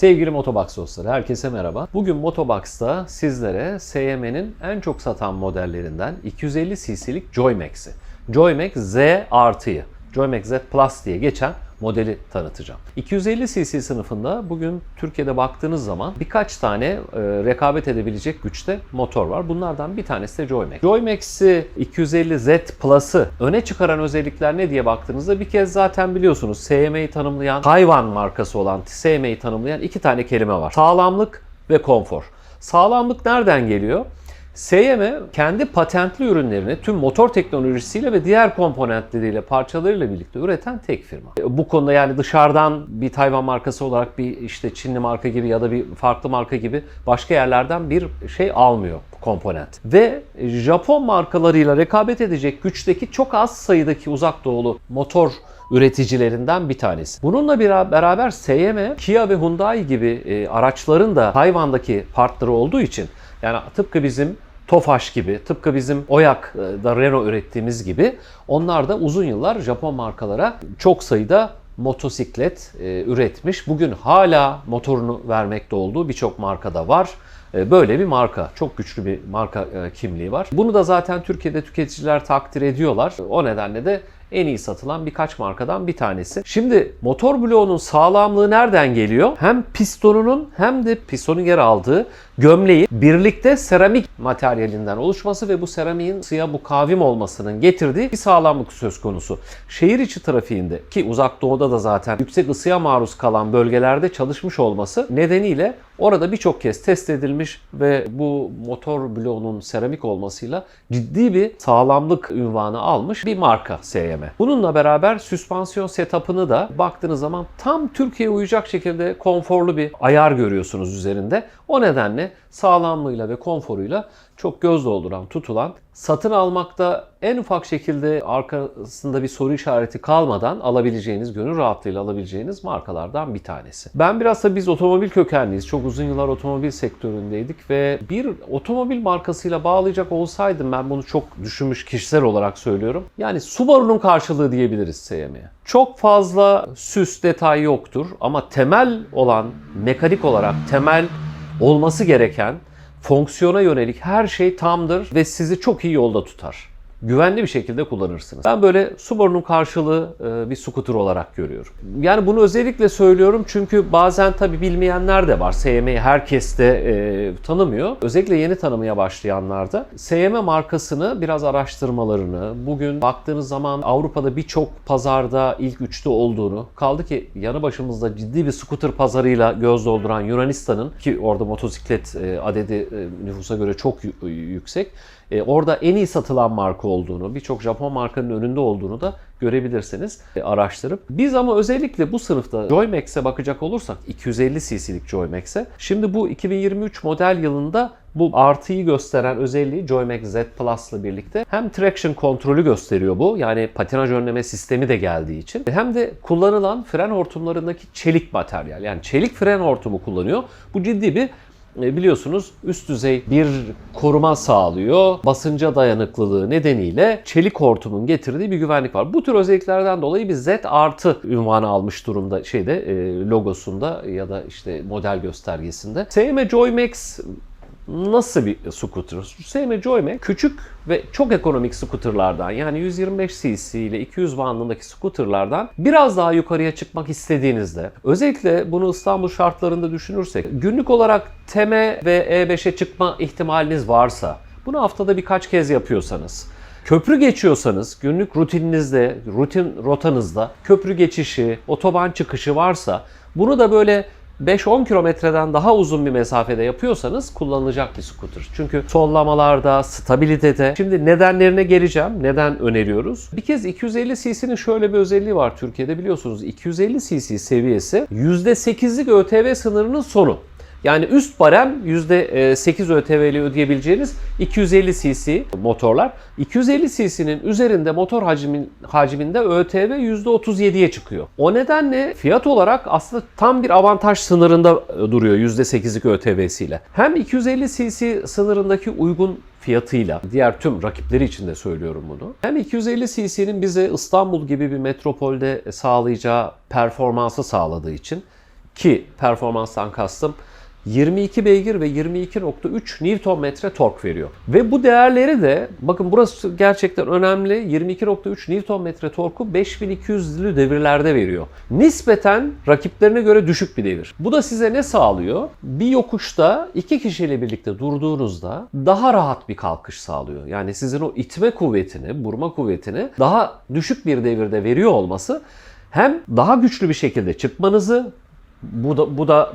Sevgili Motobox dostları, herkese merhaba. Bugün Motobox'ta sizlere SYM'nin en çok satan modellerinden 250 cc'lik Joymax'i, Joymax Z artıyı, Joymax Z Plus diye geçen modeli tanıtacağım. 250 cc sınıfında bugün Türkiye'de baktığınız zaman birkaç tane rekabet edebilecek güçte motor var. Bunlardan bir tanesi de Joymax. Joymax'i 250 Z Plus'ı öne çıkaran özellikler ne diye baktığınızda bir kez zaten biliyorsunuz SYM'yi tanımlayan, Tayvan markası olan SYM'yi tanımlayan iki tane kelime var. Sağlamlık ve konfor. Sağlamlık nereden geliyor? SYM kendi patentli ürünlerini tüm motor teknolojisiyle ve diğer komponentleriyle, parçalarıyla birlikte üreten tek firma. Bu konuda yani dışarıdan bir Tayvan markası olarak bir işte Çinli marka gibi ya da bir farklı marka gibi başka yerlerden bir şey almıyor komponent. Ve Japon markalarıyla rekabet edecek güçteki çok az sayıdaki uzak doğulu motor üreticilerinden bir tanesi. Bununla beraber SYM, Kia ve Hyundai gibi araçların da Tayvan'daki partneri olduğu için yani tıpkı bizim Tofaş gibi, tıpkı bizim Oyak'da Renault ürettiğimiz gibi onlar da uzun yıllar Japon markalara çok sayıda motosiklet üretmiş. Bugün hala motorunu vermekte olduğu birçok markada var. Böyle bir marka, çok güçlü bir marka kimliği var. Bunu da zaten Türkiye'de tüketiciler takdir ediyorlar. O nedenle de en iyi satılan birkaç markadan bir tanesi. Şimdi motor bloğunun sağlamlığı nereden geliyor? Hem pistonunun hem de pistonun yer aldığı gömleği birlikte seramik materyalinden oluşması ve bu seramiğin ısıya mukavim olmasının getirdiği bir sağlamlık söz konusu. Şehir içi trafiğinde ki uzak doğuda da zaten yüksek ısıya maruz kalan bölgelerde çalışmış olması nedeniyle orada birçok kez test edilmiş ve bu motor bloğunun seramik olmasıyla ciddi bir sağlamlık unvanı almış bir marka SYM. Bununla beraber süspansiyon setup'ını da baktığınız zaman tam Türkiye'ye uyacak şekilde konforlu bir ayar görüyorsunuz üzerinde. O nedenle sağlamlığıyla ve konforuyla çok göz dolduran, tutulan, satın almakta en ufak şekilde arkasında bir soru işareti kalmadan alabileceğiniz, gönül rahatlığıyla alabileceğiniz markalardan bir tanesi. Ben biraz da biz otomobil kökenliyiz. Çok uzun yıllar otomobil sektöründeydik ve bir otomobil markasıyla bağlayacak olsaydım ben bunu çok düşünmüş kişisel olarak söylüyorum. Yani Subaru'nun karşılığı diyebiliriz SYM'ye. Çok fazla süs detay yoktur ama temel olan, mekanik olarak temel olması gereken fonksiyona yönelik her şey tamdır ve sizi çok iyi yolda tutar. Güvenli bir şekilde kullanırsınız. Ben böyle Subaru'nun karşılığı bir scooter olarak görüyorum. Yani bunu özellikle söylüyorum çünkü bazen tabii bilmeyenler de var. SYM'yi herkes de tanımıyor. Özellikle yeni tanımaya başlayanlar da SYM markasını biraz araştırmalarını, bugün baktığınız zaman Avrupa'da birçok pazarda ilk üçte olduğunu, kaldı ki yanı başımızda ciddi bir scooter pazarıyla göz dolduran Yunanistan'ın ki orada motosiklet adedi nüfusa göre çok yüksek. Orada en iyi satılan marka olduğunu, birçok Japon markanın önünde olduğunu da görebilirsiniz araştırıp. Biz ama özellikle bu sınıfta Joymax'e bakacak olursak 250 cc'lik Joymax'e şimdi bu 2023 model yılında bu artıyı gösteren özelliği Joymax Z Plus'la birlikte hem traction kontrolü gösteriyor bu. Yani patinaj önleme sistemi de geldiği için hem de kullanılan fren hortumlarındaki çelik materyal. Yani çelik fren hortumu kullanıyor. Bu ciddi bir biliyorsunuz üst düzey bir koruma sağlıyor. Basınca dayanıklılığı nedeniyle çelik hortumun getirdiği bir güvenlik var. Bu tür özelliklerden dolayı bir Z artı unvanı almış durumda logosunda ya da işte model göstergesinde. SYM Joymax nasıl bir scooter? SYM Joymax küçük ve çok ekonomik scooterlardan yani 125 cc ile 200 bandındaki scooterlardan biraz daha yukarıya çıkmak istediğinizde özellikle bunu İstanbul şartlarında düşünürsek günlük olarak TEM'e ve E5'e çıkma ihtimaliniz varsa bunu haftada birkaç kez yapıyorsanız köprü geçiyorsanız günlük rutininizde, rutin rotanızda köprü geçişi, otoban çıkışı varsa bunu da böyle 5-10 kilometreden daha uzun bir mesafede yapıyorsanız kullanılacak bir scooter. Çünkü sollamalarda, stabilitede. Şimdi nedenlerine geleceğim. Neden öneriyoruz? Bir kez 250 cc'nin şöyle bir özelliği var Türkiye'de biliyorsunuz. 250 cc seviyesi %8'lik ÖTV sınırının sonu. Yani üst barem %8 ÖTV'li ödeyebileceğiniz 250 cc motorlar. 250 cc'nin üzerinde motor hacminde ÖTV %37'ye çıkıyor. O nedenle fiyat olarak aslında tam bir avantaj sınırında duruyor %8'lik ÖTV'siyle. Hem 250 cc sınırındaki uygun fiyatıyla, diğer tüm rakipleri için de söylüyorum bunu. Hem 250 cc'nin bize İstanbul gibi bir metropolde sağlayacağı performansı sağladığı için ki performanstan kastım 22 beygir ve 22.3 Nm tork veriyor. Ve bu değerleri de bakın burası gerçekten önemli. 22.3 Nm torku 5200'lü devirlerde veriyor. Nispeten rakiplerine göre düşük bir devir. Bu da size ne sağlıyor? Bir yokuşta iki kişiyle birlikte durduğunuzda daha rahat bir kalkış sağlıyor. Yani sizin o itme kuvvetini, burma kuvvetini daha düşük bir devirde veriyor olması hem daha güçlü bir şekilde çıkmanızı,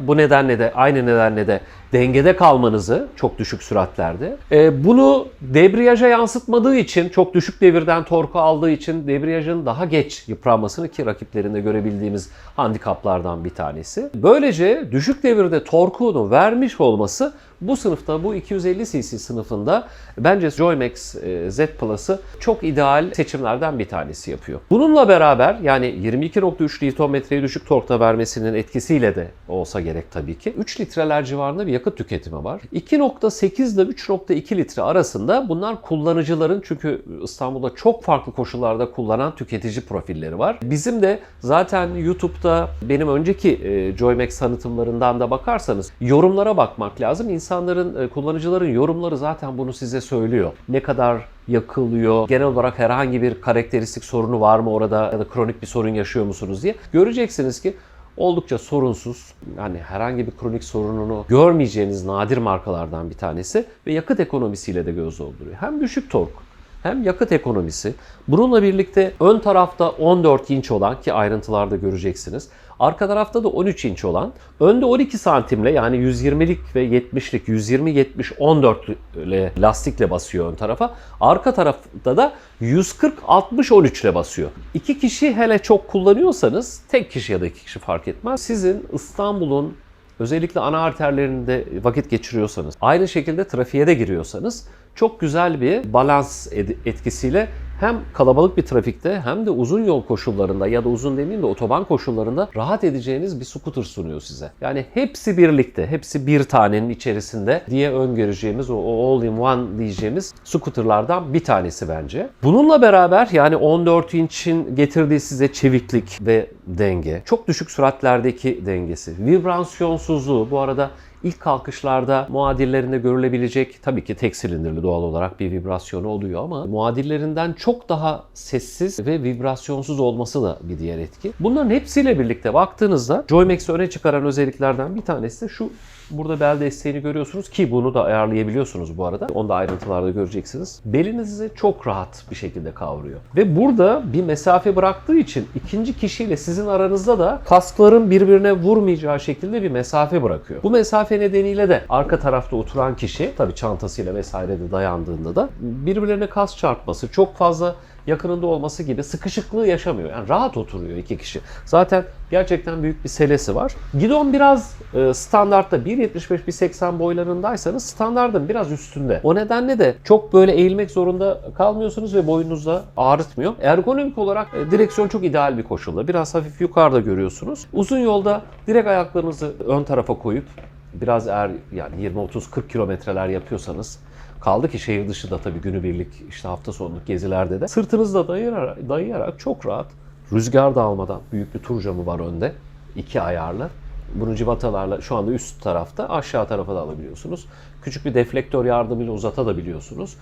bu nedenle de aynı nedenle de dengede kalmanızı çok düşük süratlerde. Bunu debriyaja yansıtmadığı için, çok düşük devirden torku aldığı için debriyajın daha geç yıpranmasını, ki rakiplerinde görebildiğimiz handikaplardan bir tanesi. Böylece düşük devirde torkunu vermiş olması bu sınıfta, bu 250 cc sınıfında bence Joymax Z Plus'ı çok ideal seçimlerden bir tanesi yapıyor. Bununla beraber yani 22.3 Nm'yi düşük torkta vermesinin etkisiyle de olsa gerek tabii ki 3 litreler civarında bir yakıt tüketimi var. 2.8 ile 3.2 litre arasında bunlar kullanıcıların, çünkü İstanbul'da çok farklı koşullarda kullanan tüketici profilleri var. Bizim de zaten YouTube'da benim önceki Joymax tanıtımlarından da bakarsanız yorumlara bakmak lazım. İnsanların, kullanıcıların yorumları zaten bunu size söylüyor. Ne kadar yakılıyor, genel olarak herhangi bir karakteristik sorunu var mı orada ya da kronik bir sorun yaşıyor musunuz diye. Göreceksiniz ki oldukça sorunsuz, yani herhangi bir kronik sorununu görmeyeceğiniz nadir markalardan bir tanesi ve yakıt ekonomisiyle de göz dolduruyor. Hem düşük tork hem yakıt ekonomisi. Bununla birlikte ön tarafta 14 inç olan, ki ayrıntılarda göreceksiniz. Arka tarafta da 13 inç olan, önde 12 santimle yani 120'lik ve 70'lik 120-70-14 ile lastikle basıyor ön tarafa. Arka tarafta da 140-60-13 ile basıyor. İki kişi hele çok kullanıyorsanız, tek kişi ya da iki kişi fark etmez. Sizin İstanbul'un özellikle ana arterlerinde vakit geçiriyorsanız, aynı şekilde trafiğe de giriyorsanız çok güzel bir balans etkisiyle hem kalabalık bir trafikte hem de uzun yol koşullarında ya da uzun demeyeyim de otoban koşullarında rahat edeceğiniz bir scooter sunuyor size. Yani hepsi birlikte, hepsi bir tanenin içerisinde diye öngöreceğimiz, o all in one diyeceğimiz scooterlardan bir tanesi bence. Bununla beraber yani 14 inçin getirdiği size çeviklik ve denge, çok düşük süratlerdeki dengesi, vibrasyonsuzluğu, bu arada İlk kalkışlarda muadillerinde görülebilecek, tabii ki tek silindirli doğal olarak bir vibrasyonu oluyor ama muadillerinden çok daha sessiz ve vibrasyonsuz olması da bir diğer etki. Bunların hepsiyle birlikte baktığınızda Joymax'i öne çıkaran özelliklerden bir tanesi de şu: burada bel desteğini görüyorsunuz ki bunu da ayarlayabiliyorsunuz bu arada. Onu da ayrıntılarda göreceksiniz. Belinizi çok rahat bir şekilde kavruyor. Ve burada bir mesafe bıraktığı için ikinci kişiyle sizin aranızda da kaskların birbirine vurmayacağı şekilde bir mesafe bırakıyor. Bu mesafe nedeniyle de arka tarafta oturan kişi, tabii çantasıyla vesaire de dayandığında da birbirlerine kas çarpması, çok fazla yakınında olması gibi sıkışıklığı yaşamıyor. Yani rahat oturuyor iki kişi. Zaten gerçekten büyük bir selesi var. Gidon biraz standartta 1.75-1.80 boylarındaysanız standardın biraz üstünde. O nedenle de çok böyle eğilmek zorunda kalmıyorsunuz ve boynunuzda ağrıtmıyor. Ergonomik olarak direksiyon çok ideal bir koşulda. Biraz hafif yukarıda görüyorsunuz. Uzun yolda direkt ayaklarınızı ön tarafa koyup biraz eğer yani 20-30-40 kilometreler yapıyorsanız, kaldı ki şehir dışı da tabii günübirlik işte hafta sonluk gezilerde de sırtınızla dayayarak çok rahat, rüzgar da almadan, büyük bir tur camı var önde, 2 ayarlı. Bunu civatalarla şu anda üst tarafta, aşağı tarafa da alabiliyorsunuz. Küçük bir deflektör yardımıyla uzatabiliyorsunuz.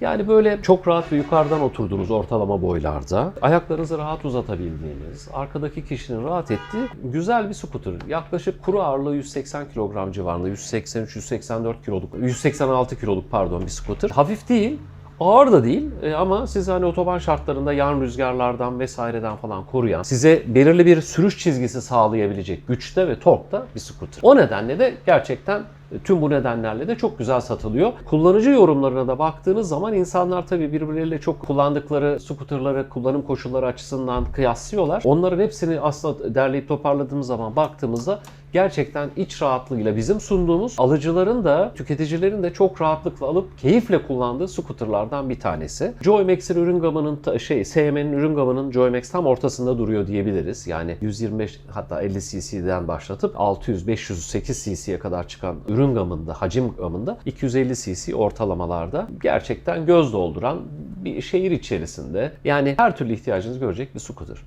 Yani böyle çok rahat ve yukarıdan oturduğunuz ortalama boylarda ayaklarınızı rahat uzatabildiğiniz, arkadaki kişinin rahat ettiği güzel bir scooter. Yaklaşık kuru ağırlığı 180 kilogram civarında, 183-184 kiloluk, 186 kiloluk pardon bir scooter. Hafif değil, ağır da değil ama sizi hani otoban şartlarında yan rüzgarlardan vesaireden falan koruyan, size belirli bir sürüş çizgisi sağlayabilecek güçte ve torkta bir scooter. O nedenle de gerçekten tüm bu nedenlerle de çok güzel satılıyor. Kullanıcı yorumlarına da baktığınız zaman insanlar tabii birbirleriyle çok kullandıkları scooterları, kullanım koşulları açısından kıyaslıyorlar. Onların hepsini aslında derleyip toparladığımız zaman baktığımızda gerçekten iç rahatlığıyla bizim sunduğumuz, alıcıların da tüketicilerin de çok rahatlıkla alıp keyifle kullandığı scooterlardan bir tanesi. Joymax'in ürün gamının SYM'nin ürün gamının Joymax tam ortasında duruyor diyebiliriz. Yani 125 hatta 50 cc'den başlatıp 600-508 cc'ye kadar çıkan ürün gamında, hacim gamında 250 cc ortalamalarda gerçekten göz dolduran bir şehir içerisinde yani her türlü ihtiyacınızı görecek bir scooter.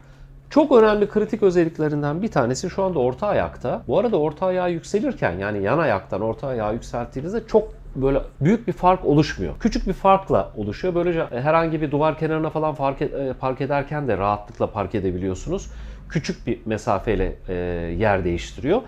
Çok önemli kritik özelliklerinden bir tanesi şu anda orta ayakta. Bu arada orta ayağı yükselirken, yani yan ayaktan orta ayağı yükselttiğinizde çok böyle büyük bir fark oluşmuyor. Küçük bir farkla oluşuyor. Böylece herhangi bir duvar kenarına falan park ederken de rahatlıkla park edebiliyorsunuz. Küçük bir mesafeyle yer değiştiriyor.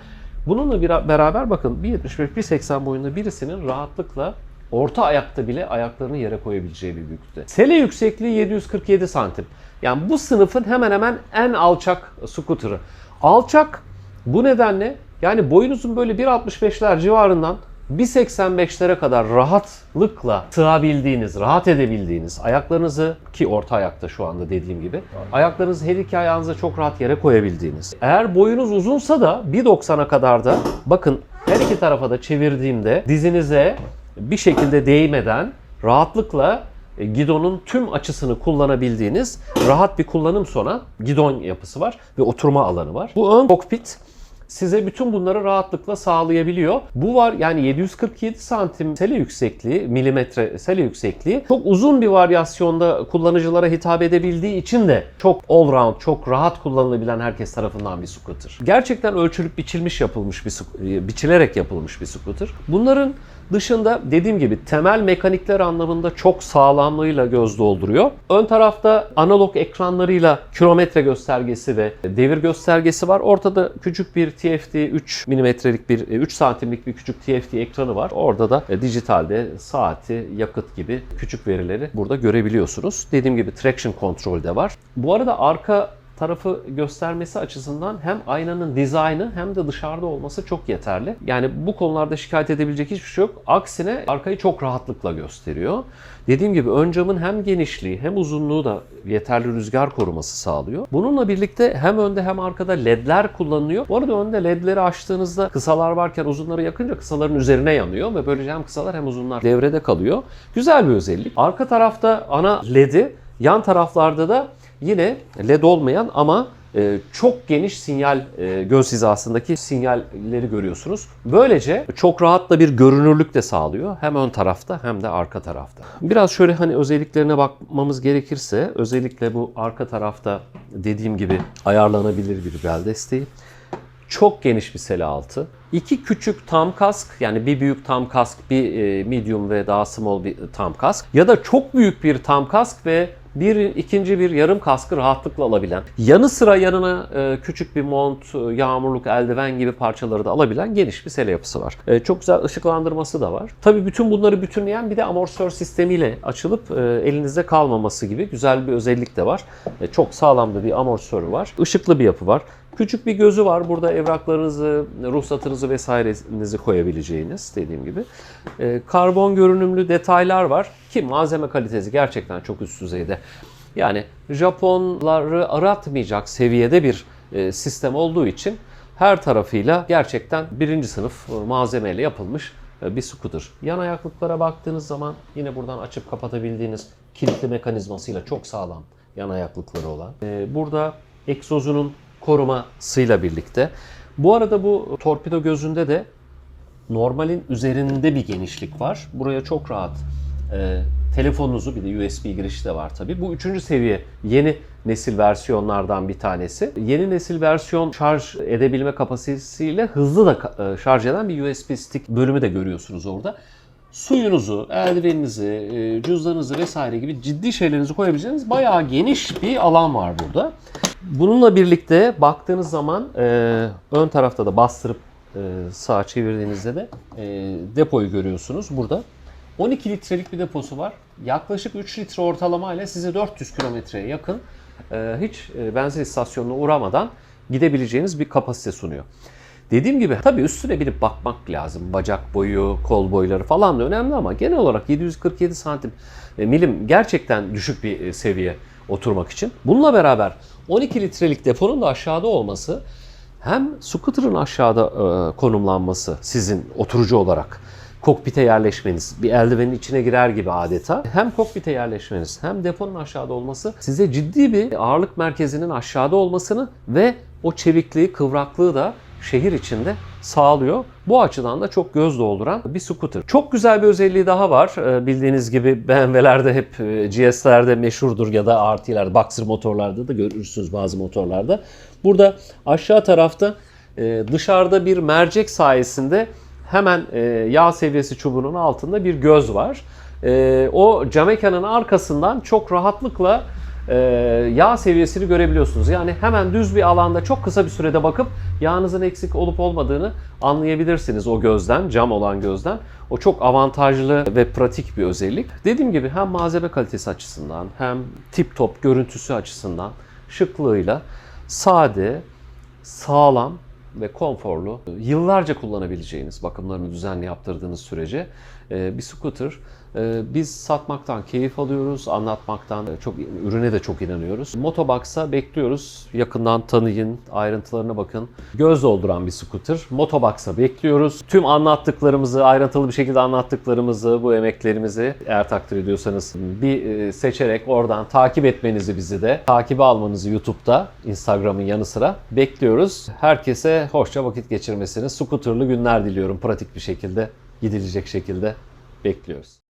Bununla beraber bakın 1.75-1.80 boyunda birisinin rahatlıkla orta ayakta bile ayaklarını yere koyabileceği bir büyüklükte. Sele yüksekliği 747 santim. Yani bu sınıfın hemen hemen en alçak scooter'ı. Alçak bu nedenle, yani boyunuzun böyle 1.65'ler civarından 1.85'lere kadar rahatlıkla sığabildiğiniz, rahat edebildiğiniz, ayaklarınızı, ki orta ayakta şu anda dediğim gibi, ayaklarınızı her iki ayağınıza çok rahat yere koyabildiğiniz. Eğer boyunuz uzunsa da 1.90'a kadar da bakın her iki tarafa da çevirdiğimde dizinize bir şekilde değmeden rahatlıkla gidonun tüm açısını kullanabildiğiniz rahat bir kullanım sunan gidon yapısı var ve oturma alanı var. Bu ön kokpit size bütün bunları rahatlıkla sağlayabiliyor. Bu var, yani 747 santim sele yüksekliği, milimetre sele yüksekliği çok uzun bir varyasyonda kullanıcılara hitap edebildiği için de çok all round, çok rahat kullanılabilen herkes tarafından bir scooter. Gerçekten ölçülüp biçilerek yapılmış bir scooter. Bunların dışında dediğim gibi temel mekanikler anlamında çok sağlamlığıyla göz dolduruyor. Ön tarafta analog ekranlarıyla kilometre göstergesi ve devir göstergesi var. Ortada küçük bir TFT 3 milimetrelik 3 santimlik bir küçük TFT ekranı var. Orada da dijitalde saati, yakıt gibi küçük verileri burada görebiliyorsunuz. Dediğim gibi traction control de var. Bu arada arka tarafı göstermesi açısından hem aynanın dizaynı hem de dışarıda olması çok yeterli. Yani bu konularda şikayet edebilecek hiçbir şey yok. Aksine arkayı çok rahatlıkla gösteriyor. Dediğim gibi ön camın hem genişliği hem uzunluğu da yeterli rüzgar koruması sağlıyor. Bununla birlikte hem önde hem arkada ledler kullanılıyor. Bu arada önde ledleri açtığınızda kısalar varken uzunları yakınca kısaların üzerine yanıyor ve böylece hem kısalar hem uzunlar devrede kalıyor. Güzel bir özellik. Arka tarafta ana ledi, yan taraflarda da yine led olmayan ama çok geniş sinyal, göz hizasındaki sinyalleri görüyorsunuz. Böylece çok rahat da bir görünürlük de sağlıyor. Hem ön tarafta hem de arka tarafta. Biraz şöyle hani özelliklerine bakmamız gerekirse, özellikle bu arka tarafta dediğim gibi ayarlanabilir bir bel desteği. Çok geniş bir sele altı. İki küçük tam kask, yani bir büyük tam kask, bir medium ve daha small bir tam kask ya da çok büyük bir tam kask ve ikinci bir yarım kaskı rahatlıkla alabilen, yanı sıra yanına küçük bir mont, yağmurluk, eldiven gibi parçaları da alabilen geniş bir sele yapısı var. Çok güzel ışıklandırması da var. Tabii bütün bunları bütünleyen bir de amortisör sistemiyle açılıp elinizde kalmaması gibi güzel bir özellik de var. Çok sağlam da bir amortisörü var. Işıklı bir yapı var. Küçük bir gözü var. Burada evraklarınızı, ruhsatınızı vesairenizi koyabileceğiniz, dediğim gibi. Karbon görünümlü detaylar var ki malzeme kalitesi gerçekten çok üst düzeyde. Yani Japonları aratmayacak seviyede bir sistem olduğu için her tarafıyla gerçekten birinci sınıf malzemeyle yapılmış bir scooter. Yan ayaklıklara baktığınız zaman yine buradan açıp kapatabildiğiniz kilitli mekanizmasıyla çok sağlam yan ayaklıkları olan. Burada egzozunun korumasıyla birlikte. Bu arada bu torpido gözünde de normalin üzerinde bir genişlik var. Buraya çok rahat telefonunuzu, bir de USB girişi de var tabii. Bu 3. seviye yeni nesil versiyonlardan bir tanesi. Yeni nesil versiyon şarj edebilme kapasitesiyle hızlı da şarj eden bir USB stick bölümü de görüyorsunuz orada. Suyunuzu, eldiveninizi, cüzdanınızı vesaire gibi ciddi şeylerinizi koyabileceğiniz bayağı geniş bir alan var burada. Bununla birlikte baktığınız zaman ön tarafta da bastırıp sağa çevirdiğinizde de depoyu görüyorsunuz burada. 12 litrelik bir deposu var. Yaklaşık 3 litre ortalama ile size 400 kilometreye yakın hiç benzin istasyonuna uğramadan gidebileceğiniz bir kapasite sunuyor. Dediğim gibi tabii üstüne binip bakmak lazım. Bacak boyu, kol boyları falan da önemli ama genel olarak 747 santim milim gerçekten düşük bir seviye oturmak için. Bununla beraber 12 litrelik deponun da aşağıda olması, hem scooter'ın aşağıda konumlanması sizin oturucu olarak, kokpite yerleşmeniz, bir eldivenin içine girer gibi adeta, hem kokpite yerleşmeniz hem deponun aşağıda olması size ciddi bir ağırlık merkezinin aşağıda olmasını ve o çevikliği, kıvraklığı da şehir içinde sağlıyor. Bu açıdan da çok göz dolduran bir scooter. Çok güzel bir özelliği daha var. Bildiğiniz gibi BMW'lerde hep GS'lerde meşhurdur ya da RT'lerde, Boxer motorlarda da görürsünüz bazı motorlarda. Burada aşağı tarafta dışarıda bir mercek sayesinde hemen yağ seviyesi çubuğunun altında bir göz var. O cam mekanın arkasından çok rahatlıkla yağ seviyesini görebiliyorsunuz. Yani hemen düz bir alanda çok kısa bir sürede bakıp yağınızın eksik olup olmadığını anlayabilirsiniz o gözden, cam olan gözden. O çok avantajlı ve pratik bir özellik. Dediğim gibi hem malzeme kalitesi açısından hem tip top görüntüsü açısından şıklığıyla sade, sağlam ve konforlu, yıllarca kullanabileceğiniz, bakımlarını düzenli yaptırdığınız sürece bir scooter. Biz satmaktan keyif alıyoruz, anlatmaktan ürüne de çok inanıyoruz. Motobox'a bekliyoruz. Yakından tanıyın, ayrıntılarına bakın. Göz dolduran bir scooter. Motobox'a bekliyoruz. Tüm anlattıklarımızı, ayrıntılı bir şekilde anlattıklarımızı, bu emeklerimizi eğer takdir ediyorsanız bir seçerek oradan takip etmenizi, bizi de takibe almanızı YouTube'da, Instagram'ın yanı sıra bekliyoruz. Herkese hoşça vakit geçirmesini, scooterlı günler diliyorum. Pratik bir şekilde, gidilecek şekilde bekliyoruz.